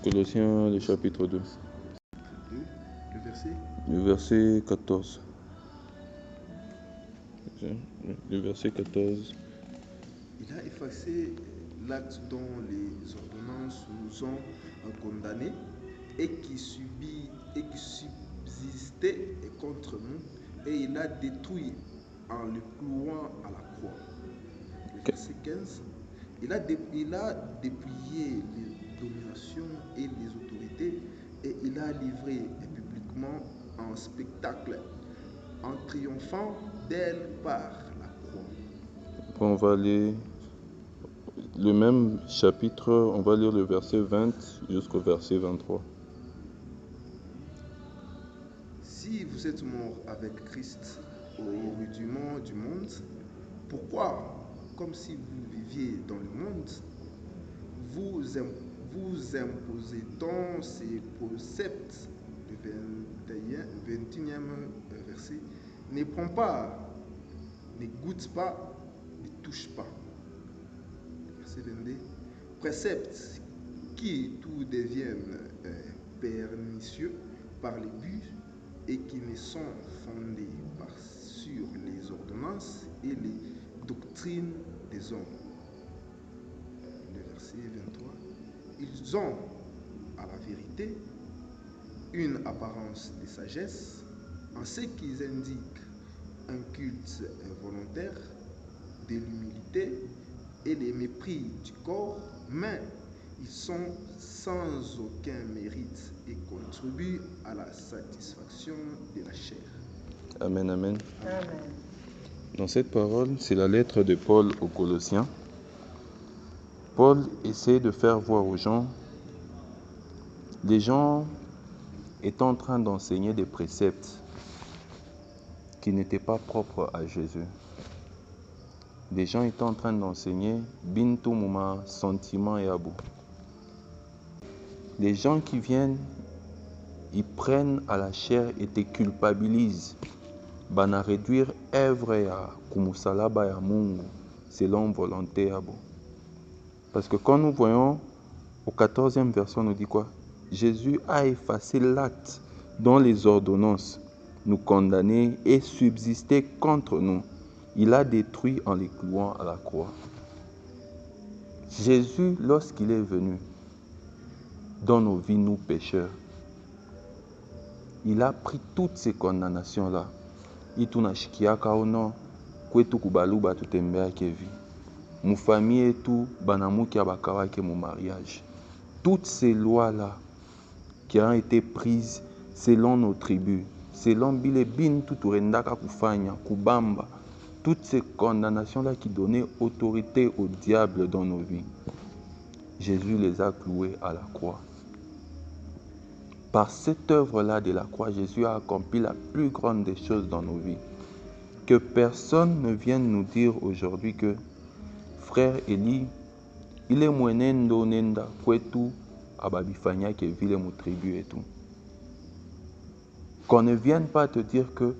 Colossiens, le chapitre 2. 2, le verset. Le verset 14. Le verset 14. Il a effacé l'acte dont les ordonnances nous ont condamnés et qui subsistait contre nous, et il a détruit en le clouant à la croix. Le verset 15. Il a dépouillé les dominations et les autorités, et il a livré publiquement un spectacle en triomphant d'elles par la croix. On va lire le même chapitre, on va lire le verset 20 jusqu'au verset 23. Si vous êtes mort avec Christ au rudiment du monde, pourquoi, comme si vous viviez dans le monde, vous imposez donc ces préceptes? Le 21e verset. Ne prends pas, ne goûte pas, ne touche pas. Verset 22. Préceptes qui tout deviennent pernicieux par les buts et qui ne sont fondés sur les ordonnances et les doctrines des hommes. Le verset 23. Ils ont, à la vérité, une apparence de sagesse en ce qu'ils indiquent un culte volontaire, de l'humilité et le mépris du corps, mais ils sont sans aucun mérite et contribuent à la satisfaction de la chair. Amen, amen. Amen. Dans cette parole, c'est la lettre de Paul aux Colossiens. Paul essaie de faire voir aux gens, les gens étaient en train d'enseigner des préceptes qui n'étaient pas propres à Jésus. Les gens étaient en train d'enseigner Bintu Mouma, sentiment et abou. Les gens qui viennent, ils prennent à la chair et te culpabilisent. Bana réduire œuvre ya kumusalaba ya Mungu selon volonté abou. Parce que quand nous voyons au 14e verset, on nous dit quoi? Jésus a effacé l'acte dont les ordonnances nous condamnaient et subsistaient contre nous. Il a détruit en les clouant à la croix. Jésus, lorsqu'il est venu dans nos vies, nous pécheurs, il a pris toutes ces condamnations-là. Itunashikiaka ono kwetu kubaluba tutembea kevi. Mu famille et tout, banamuki abakawake mu mariage. Toutes ces lois-là qui ont été prises selon nos tribus, selon Bilebin tuturendaka kufanya, kubamba, toutes ces condamnations-là qui donnaient autorité au diable dans nos vies, Jésus les a clouées à la croix. Par cette œuvre-là de la croix, Jésus a accompli la plus grande des choses dans nos vies. Que personne ne vienne nous dire aujourd'hui que frère Eli, il est mwenendo nenda kwetu ababifanya ke vile mu tribu et tout. Qu'on ne vienne pas te dire que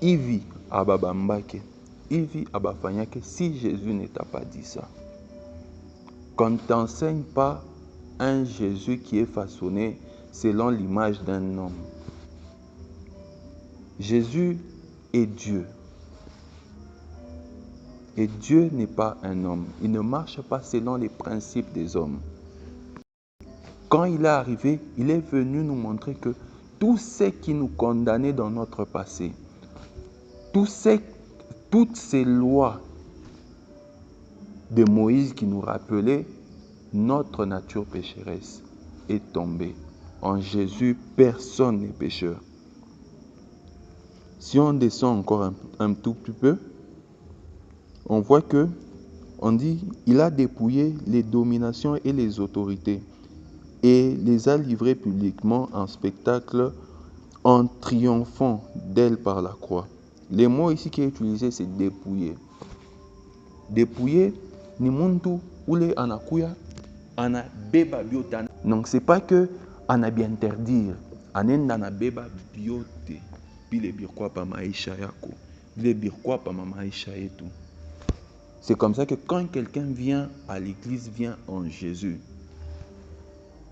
Ivi ababambake, Ivi abafanyake, si Jésus ne t'a pas dit ça. Qu'on ne t'enseigne pas un Jésus qui est façonné selon l'image d'un homme. Jésus est Dieu. Et Dieu n'est pas un homme. Il ne marche pas selon les principes des hommes. Quand il est arrivé, il est venu nous montrer que tout ce qui nous condamnait dans notre passé, toutes ces lois de Moïse qui nous rappelaient notre nature pécheresse est tombée. En Jésus, personne n'est pécheur. Si on descend encore un tout petit peu, on voit que, on dit, il a dépouillé les dominations et les autorités et les a livrées publiquement en spectacle en triomphant d'elles par la croix. Le mot ici qui est utilisé, c'est dépouiller. Dépouiller, ni muntu ule anakuya ana beba biota. Donc c'est pas que ana bien interdire, anenda na beba biote, bile birkwa pa maisha yako, bile birkwa pa maisha yetu. C'est comme ça que quand quelqu'un vient à l'église, vient en Jésus,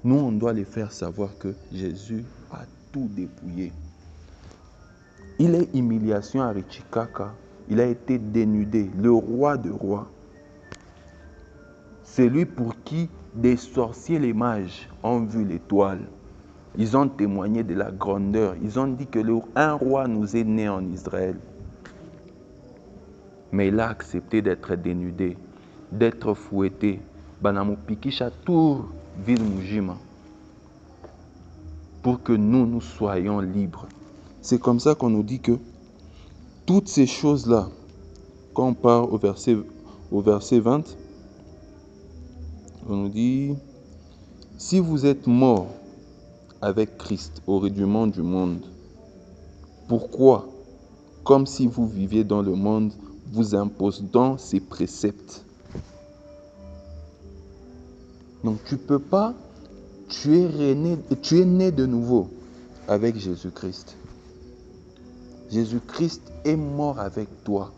Nous, on doit les faire savoir que Jésus a tout dépouillé. Il est humiliation à Richikaka. Il a été dénudé, le roi de rois. C'est lui pour qui des sorciers, les mages, ont vu l'étoile. Ils ont témoigné de la grandeur. Ils ont dit que un roi nous est né en Israël. Mais il a accepté d'être dénudé, d'être fouetté. Banamupikisha tour ville Mujima. Pour que nous soyons libres. C'est comme ça qu'on nous dit que toutes ces choses-là, quand on part au verset 20, on nous dit, si vous êtes morts avec Christ au règlement du monde, pourquoi, comme si vous viviez dans le monde, vous imposant ses préceptes? Donc tu ne peux pas, tu es né de nouveau avec Jésus-Christ. Jésus-Christ est mort avec toi.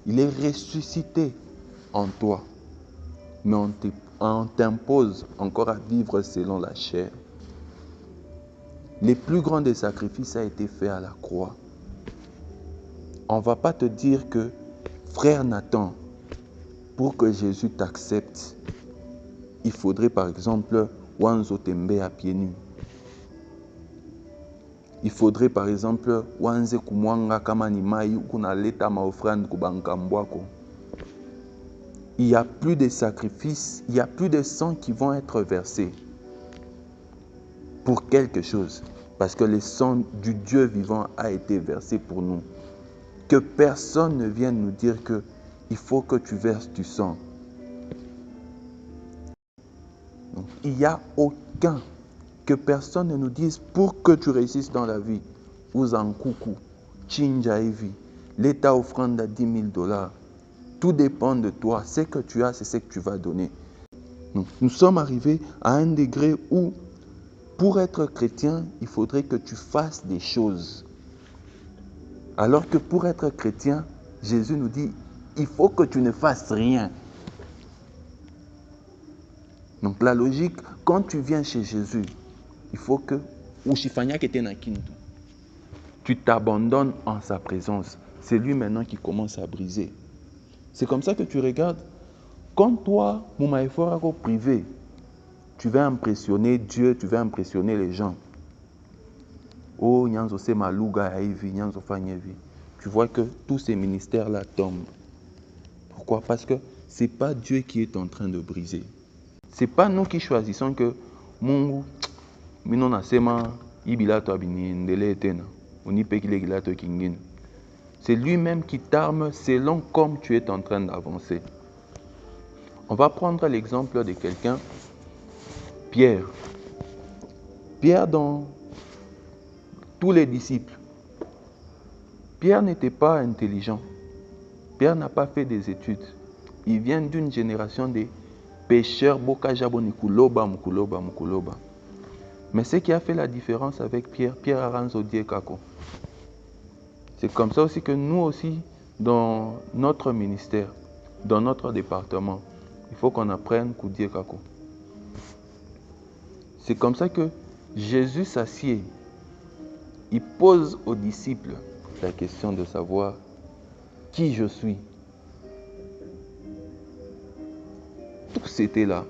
Il est ressuscité en toi. Mais on t'impose encore à vivre selon la chair. Les plus grands des sacrifices a été fait à la croix. On ne va pas te dire que, frère Nathan, pour que Jésus t'accepte, il faudrait par exemple Wanzo Tembe à pieds nus. Il faudrait par exemple Wanze Kumwanga Kamani Mai Kunaleta Maofrande Kubankambwako. Il n'y a plus de sacrifices, il n'y a plus de sang qui vont être versés pour quelque chose. Parce que le sang du Dieu vivant a été versé pour nous. Que personne ne vienne nous dire qu'il faut que tu verses du sang. Donc, il n'y a aucun, que personne ne nous dise pour que tu réussisses dans la vie. Uzankuku, Chinjaevi, l'État offrande à $10,000. Tout dépend de toi. Ce que tu as, c'est ce que tu vas donner. Donc, nous sommes arrivés à un degré où, pour être chrétien, il faudrait que tu fasses des choses. Alors que pour être chrétien, Jésus nous dit, il faut que tu ne fasses rien. Donc la logique, quand tu viens chez Jésus, il faut que tu t'abandonnes en sa présence. C'est lui maintenant qui commence à briser. C'est comme ça que tu regardes. Quand toi, Moumaïfora privé, tu vas impressionner Dieu, tu vas impressionner les gens. Oh, Nyanzo se maluga aivi, Nyanzo fanyevi. Tu vois que tous ces ministères-là tombent. Pourquoi? Parce que ce n'est pas Dieu qui est en train de briser. Ce n'est pas nous qui choisissons que Mungu, minona sema, ibilato abini ndele etena, unipe kile gilato kingine. C'est lui-même qui t'arme selon comme tu es en train d'avancer. On va prendre l'exemple de quelqu'un, Pierre. Pierre dans tous les disciples. Pierre n'était pas intelligent. Pierre n'a pas fait des études. Il vient d'une génération de pécheurs, mukuloba. Mais ce qui a fait la différence avec Pierre, Pierre Aranzo Diekako. C'est comme ça aussi que nous aussi, dans notre ministère, dans notre département, il faut qu'on apprenne Diekako. C'est comme ça que Jésus s'assied. Il pose aux disciples la question de savoir qui je suis. Tous étaient là.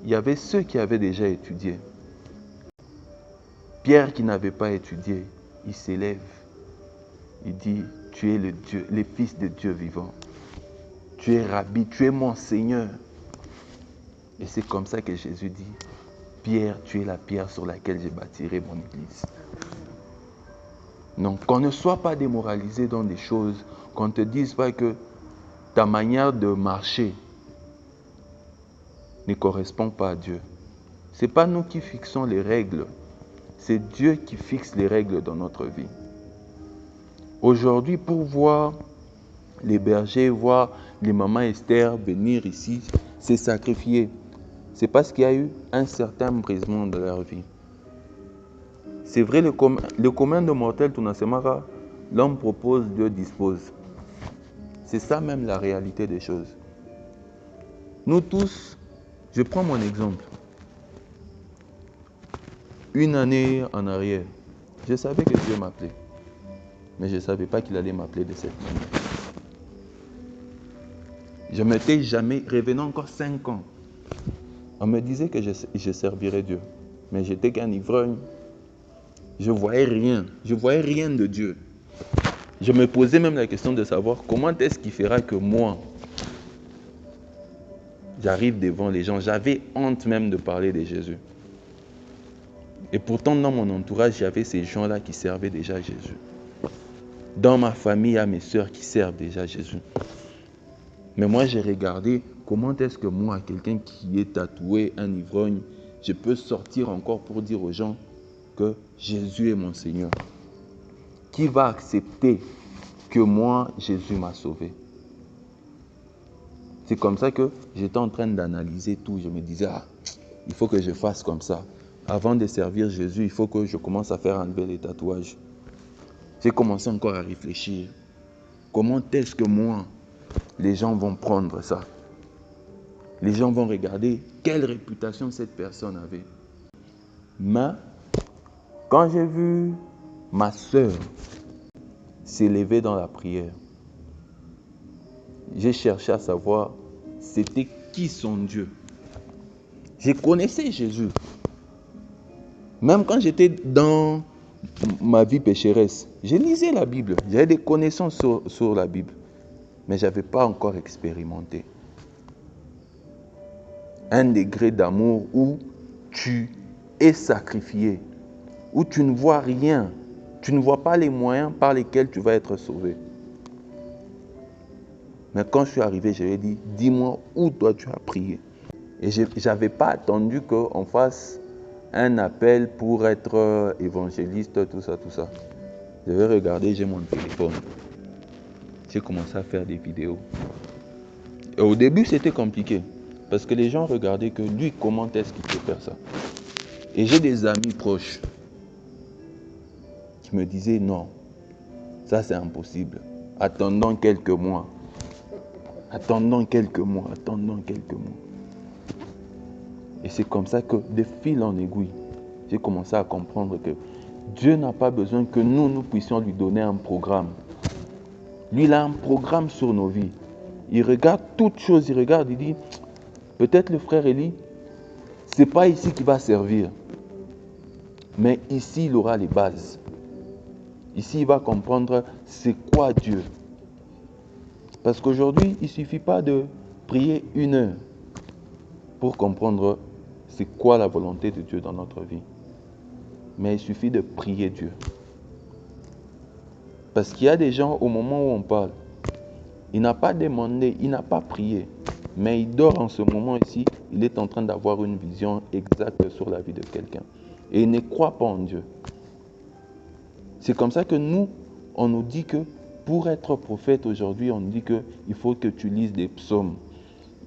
Il y avait ceux qui avaient déjà étudié. Pierre qui n'avait pas étudié, il s'élève. Il dit, tu es le Dieu, le Fils de Dieu vivant. Tu es Rabbi, tu es mon Seigneur. Et c'est comme ça que Jésus dit, Pierre, tu es la pierre sur laquelle j'ai bâtirai mon église. Donc, qu'on ne soit pas démoralisé dans des choses, qu'on ne te dise pas que ta manière de marcher ne correspond pas à Dieu. Ce n'est pas nous qui fixons les règles, c'est Dieu qui fixe les règles dans notre vie. Aujourd'hui, pour voir les bergers, voir les mamans Esther venir ici, se sacrifier, c'est parce qu'il y a eu un certain brisement de leur vie. C'est vrai, le commun de mortel, l'homme propose, Dieu dispose. C'est ça même la réalité des choses. Nous tous, je prends mon exemple. une année en arrière, je savais que Dieu m'appelait. Mais je ne savais pas qu'il allait m'appeler de cette manière. Je ne m'étais jamais, revenant encore 5 ans, on me disait que je servirais Dieu. Mais j'étais qu'un ivrogne. Je ne voyais rien. Je ne voyais rien de Dieu. Je me posais même la question de savoir comment est-ce qu'il fera que moi, j'arrive devant les gens. J'avais honte même de parler de Jésus. Et pourtant, dans mon entourage, il y avait ces gens-là qui servaient déjà Jésus. Dans ma famille, il y a mes sœurs qui servent déjà Jésus. Mais moi, j'ai regardé comment est-ce que moi, quelqu'un qui est tatoué, un ivrogne, je peux sortir encore pour dire aux gens que Jésus est mon Seigneur. Qui va accepter que moi, Jésus m'a sauvé? C'est comme ça que j'étais en train d'analyser tout. Je me disais, il faut que je fasse comme ça. Avant de servir Jésus, il faut que je commence à faire enlever les tatouages. J'ai commencé encore à réfléchir. Comment est-ce que moi, les gens vont prendre ça? Les gens vont regarder quelle réputation cette personne avait. Mais quand j'ai vu ma sœur s'élever dans la prière, j'ai cherché à savoir c'était qui son Dieu. Je connaissais Jésus. Même quand j'étais dans ma vie pécheresse, je lisais la Bible. J'avais des connaissances sur la Bible. Mais je n'avais pas encore expérimenté un degré d'amour où tu es sacrifié, où tu ne vois rien, tu ne vois pas les moyens par lesquels tu vas être sauvé. Mais quand je suis arrivé, je lui ai dit, dis-moi où toi tu as prié. Et je n'avais pas attendu qu'on fasse un appel pour être évangéliste, tout ça. Je vais regarder, j'ai mon téléphone. J'ai commencé à faire des vidéos. Et au début, c'était compliqué. Parce que les gens regardaient que lui, comment est-ce qu'il peut faire ça? Et j'ai des amis proches qui me disaient, non, ça c'est impossible. Attendons quelques mois. Et c'est comme ça que, de fil en aiguille, j'ai commencé à comprendre que Dieu n'a pas besoin que nous puissions lui donner un programme. Lui, il a un programme sur nos vies. Il regarde toutes choses, il dit, peut-être le frère Élie, ce n'est pas ici qu'il va servir. Mais ici, il aura les bases. Ici, il va comprendre c'est quoi Dieu. Parce qu'aujourd'hui, il ne suffit pas de prier 1 heure pour comprendre c'est quoi la volonté de Dieu dans notre vie. Mais il suffit de prier Dieu. Parce qu'il y a des gens, au moment où on parle, il n'a pas demandé, il n'a pas prié. Mais il dort en ce moment ici, il est en train d'avoir une vision exacte sur la vie de quelqu'un. Et il ne croit pas en Dieu. C'est comme ça que nous, on nous dit que pour être prophète aujourd'hui, on nous dit qu'il faut que tu lises des psaumes.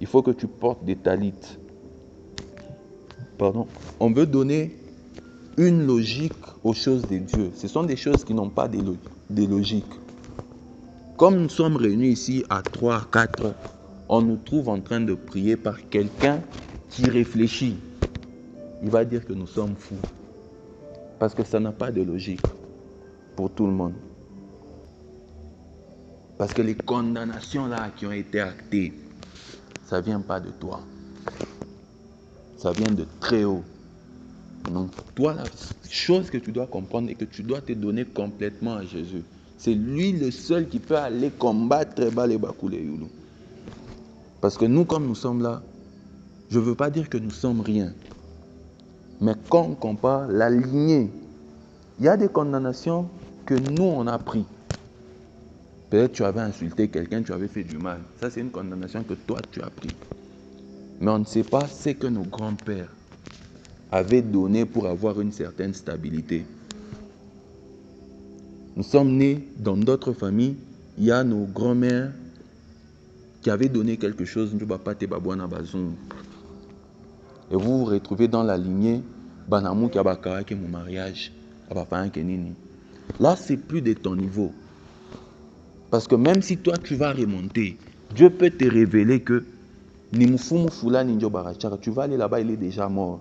Il faut que tu portes des talites. On veut donner une logique aux choses de Dieu. Ce sont des choses qui n'ont pas de logique. Comme nous sommes réunis ici à 3, 4, on nous trouve en train de prier par quelqu'un qui réfléchit. Il va dire que nous sommes fous. Parce que ça n'a pas de logique pour tout le monde. Parce que les condamnations là qui ont été actées, ça ne vient pas de toi. Ça vient de très haut. Donc toi, la chose que tu dois comprendre et que tu dois te donner complètement à Jésus, c'est lui le seul qui peut aller combattre les Bakoulé Youlou. Parce que nous, comme nous sommes là, je ne veux pas dire que nous sommes rien. Mais quand on compare la lignée, il y a des condamnations que nous, on a pris. Peut-être tu avais insulté quelqu'un, tu avais fait du mal. Ça, c'est une condamnation que toi, tu as pris. Mais on ne sait pas ce que nos grands-pères avaient donné pour avoir une certaine stabilité. Nous sommes nés dans d'autres familles. Il y a nos grands-mères qui avaient donné quelque chose. Et vous vous retrouvez dans la lignée. Mon mariage. Là, c'est plus de ton niveau. Parce que même si toi, tu vas remonter, Dieu peut te révéler que tu vas aller là-bas, il est déjà mort.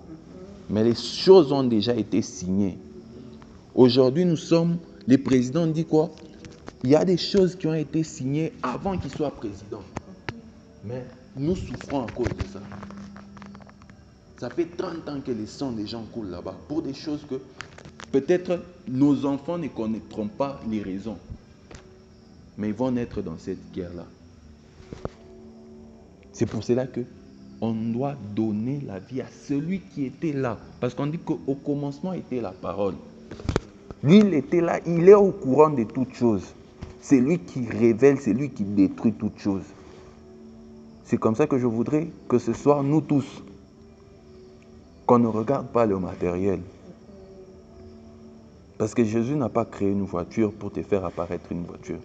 Mais les choses ont déjà été signées. Aujourd'hui, les présidents disent quoi? Il y a des choses qui ont été signées avant qu'ils soient présidents. Mais nous souffrons à cause de ça. Ça fait 30 ans que le sang des gens coule là-bas pour des choses que peut-être nos enfants ne connaîtront pas les raisons. Mais ils vont naître dans cette guerre-là. C'est pour cela que on doit donner la vie à celui qui était là. Parce qu'on dit qu'au commencement était la parole. Lui, il était là, il est au courant de toutes choses. C'est lui qui révèle, c'est lui qui détruit toutes choses. C'est comme ça que je voudrais que ce soir, nous tous, qu'on ne regarde pas le matériel. Parce que Jésus n'a pas créé une voiture pour te faire apparaître une voiture.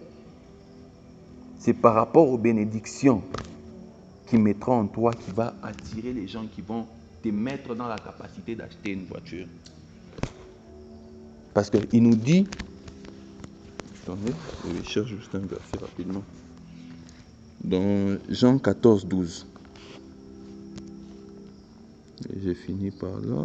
C'est par rapport aux bénédictions qu'il mettra en toi qui va attirer les gens qui vont te mettre dans la capacité d'acheter une voiture. Parce qu'il nous dit, attendez, je cherche juste un verset rapidement. Dans Jean 14, 12. Et j'ai fini par là.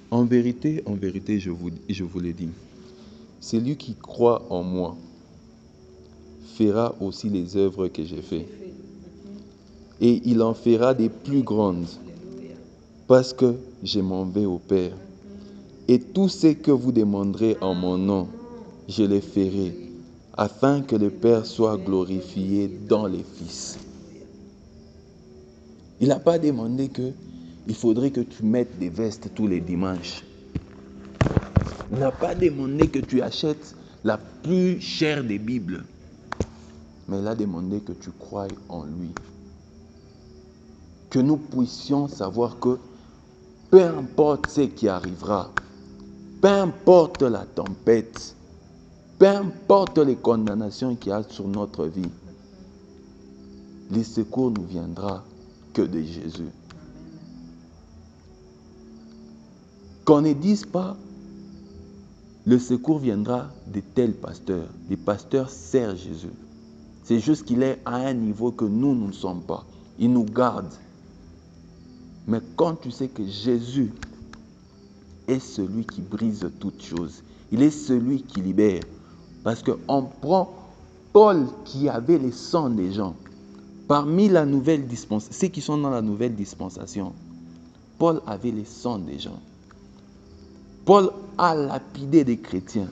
En vérité, je vous l'ai dit, celui qui croit en moi fera aussi les œuvres que j'ai faites. Et il en fera des plus grandes, parce que je m'en vais au Père. Et tout ce que vous demanderez en mon nom, je le ferai, afin que le Père soit glorifié dans les Fils. Il n'a pas demandé qu'il faudrait que tu mettes des vestes tous les dimanches. Il n'a pas demandé que tu achètes la plus chère des Bibles. Mais il a demandé que tu croies en lui. Que nous puissions savoir que peu importe ce qui arrivera, peu importe la tempête, peu importe les condamnations qu'il y a sur notre vie, les secours ne viendront que de Jésus. Qu'on ne dise pas, le secours viendra de tel pasteur. Les pasteurs servent Jésus. C'est juste qu'il est à un niveau que nous ne sommes pas. Il nous garde. Mais quand tu sais que Jésus est celui qui brise toutes choses, il est celui qui libère. Parce qu'on prend Paul qui avait le sang des gens. Parmi la nouvelle dispensation, ceux qui sont dans la nouvelle dispensation, Paul avait le sang des gens. Paul a lapidé des chrétiens.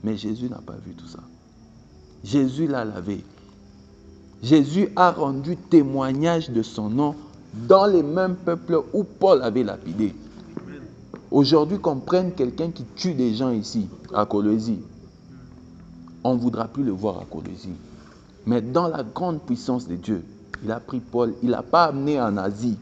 Mais Jésus n'a pas vu tout ça. Jésus l'a lavé. Jésus a rendu témoignage de son nom dans les mêmes peuples où Paul avait lapidé. Aujourd'hui, qu'on prenne quelqu'un qui tue des gens ici, à Colosie, on ne voudra plus le voir à Colosie. Mais dans la grande puissance de Dieu, il a pris Paul, il ne l'a pas amené en Asie.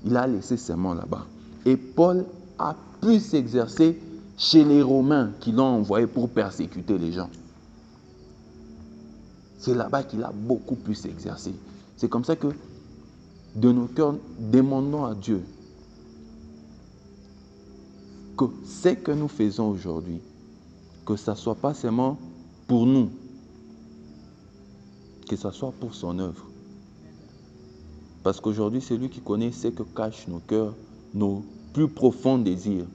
Il a laissé ses mains là-bas. Et Paul a pu s'exercer chez les Romains qui l'ont envoyé pour persécuter les gens. C'est là-bas qu'il a beaucoup pu s'exercer. C'est comme ça que de nos cœurs, demandons à Dieu que ce que nous faisons aujourd'hui, que ça ne soit pas seulement pour nous, que ça soit pour son œuvre. Parce qu'aujourd'hui, c'est lui qui connaît ce que cachent nos cœurs, nos plus profonds désirs.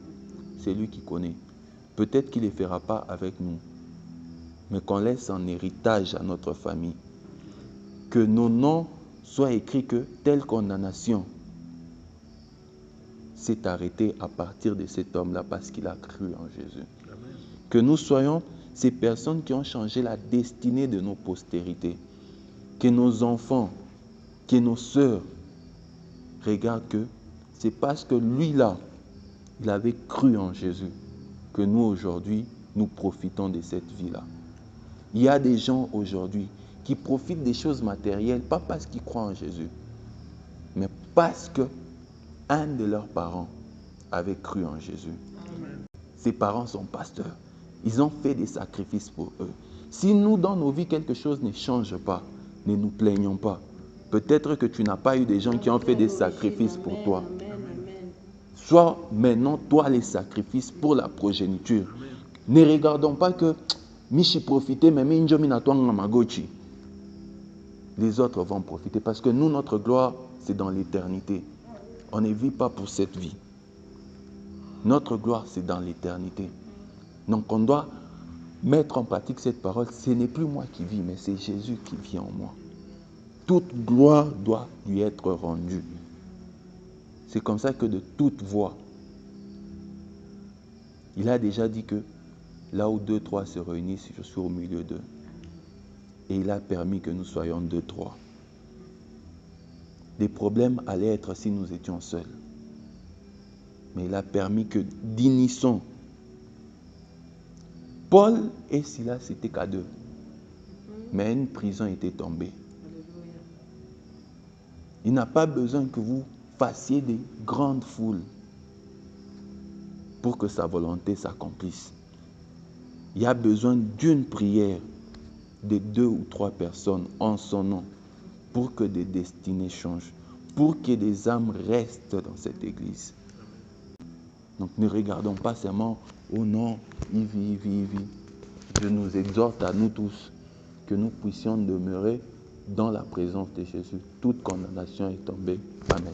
C'est lui qui connaît. Peut-être qu'il ne les fera pas avec nous, mais qu'on laisse en héritage à notre famille. Que nos noms soient écrits que telle condamnation s'est arrêtée à partir de cet homme-là parce qu'il a cru en Jésus. Amen. Que nous soyons ces personnes qui ont changé la destinée de nos postérités. Que nos enfants, que nos sœurs regardent que c'est parce que lui-là, il avait cru en Jésus que nous aujourd'hui, nous profitons de cette vie-là. Il y a des gens aujourd'hui qui profitent des choses matérielles, pas parce qu'ils croient en Jésus, mais parce que un de leurs parents avait cru en Jésus. Amen. Ses parents sont pasteurs. Ils ont fait des sacrifices pour eux. Si nous, dans nos vies, quelque chose ne change pas, ne nous plaignons pas. Peut-être que tu n'as pas eu des gens qui ont fait des sacrifices pour toi. Sois maintenant, toi, les sacrifices pour la progéniture. Ne regardons pas que Michi profiter, mais Minjomi Natwanga Magochi. Les autres vont profiter parce que nous, notre gloire, c'est dans l'éternité. On ne vit pas pour cette vie. Notre gloire, c'est dans l'éternité. Donc on doit mettre en pratique cette parole. Ce n'est plus moi qui vis, mais c'est Jésus qui vit en moi. Toute gloire doit lui être rendue. C'est comme ça que de toute voix, il a déjà dit que là où 2, 3 se réunissent, je suis au milieu d'eux. Et il a permis que nous soyons 2, 3. Les problèmes allaient être si nous étions seuls. Mais il a permis que d'unisson, Paul et Silas n'étaient qu'à 2. Mais une prison était tombée. Il n'a pas besoin que vous fassiez des grandes foules pour que sa volonté s'accomplisse. Il y a besoin d'une prière de 2 ou 3 personnes en son nom pour que des destinées changent, pour que des âmes restent dans cette église. Donc ne regardons pas seulement « Oh non, il vit, il vit, il vit ». Je nous exhorte à nous tous que nous puissions demeurer dans la présence de Jésus. Toute condamnation est tombée. Amen.